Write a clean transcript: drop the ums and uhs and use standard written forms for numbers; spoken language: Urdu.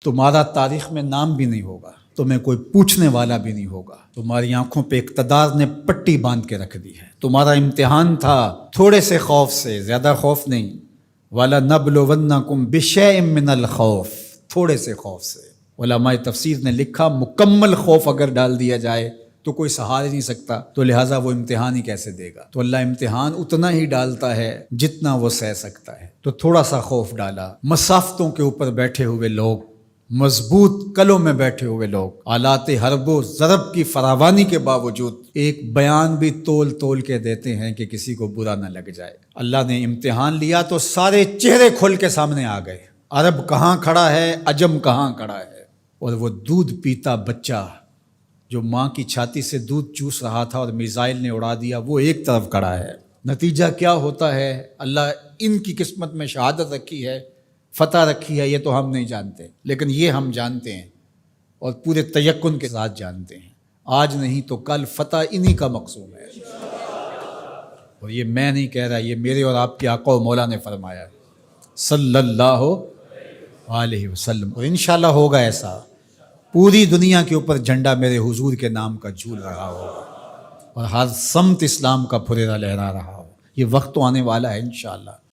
تمہارا تاریخ میں نام بھی نہیں ہوگا، تمہیں کوئی پوچھنے والا بھی نہیں ہوگا، تمہاری آنکھوں پہ اقتدار نے پٹی باندھ کے رکھ دی ہے۔ تمہارا امتحان تھا تھوڑے سے خوف سے، زیادہ خوف نہیں، وَلَنَبْلُوَنَّكُمْ بِشَيْءٍ مِّنَ الْخَوْفِ، تھوڑے سے خوف سے۔ علماء تفسیر نے لکھا مکمل خوف اگر ڈال دیا جائے تو کوئی سہار ہی نہیں سکتا، تو لہٰذا وہ امتحان ہی کیسے دے گا؟ تو اللہ امتحان اتنا ہی ڈالتا ہے جتنا وہ سہ سکتا ہے۔ تو تھوڑا سا خوف ڈالا، مسافتوں کے اوپر بیٹھے ہوئے لوگ، مضبوط قلعوں میں بیٹھے ہوئے لوگ، آلات حرب و ضرب کی فراوانی کے باوجود ایک بیان بھی تول تول کے دیتے ہیں کہ کسی کو برا نہ لگ جائے۔ اللہ نے امتحان لیا تو سارے چہرے کھل کے سامنے آ گئے، عرب کہاں کھڑا ہے، عجم کہاں کھڑا ہے، اور وہ دودھ پیتا بچہ جو ماں کی چھاتی سے دودھ چوس رہا تھا اور میزائل نے اڑا دیا، وہ ایک طرف کھڑا ہے۔ نتیجہ کیا ہوتا ہے؟ اللہ ان کی قسمت میں شہادت رکھی ہے، فتح رکھی ہے، یہ تو ہم نہیں جانتے، لیکن یہ ہم جانتے ہیں اور پورے تیقن کے ساتھ جانتے ہیں، آج نہیں تو کل فتح انہی کا مقصود ہے۔ اور یہ میں نہیں کہہ رہا، یہ میرے اور آپ کے آقا و مولا نے فرمایا صلی اللہ علیہ وسلم، اور انشاءاللہ ہوگا ایسا۔ پوری دنیا کے اوپر جھنڈا میرے حضور کے نام کا جھول رہا ہوگا اور ہر سمت اسلام کا پھریرا لہرا رہا ہو۔ یہ وقت تو آنے والا ہے انشاءاللہ۔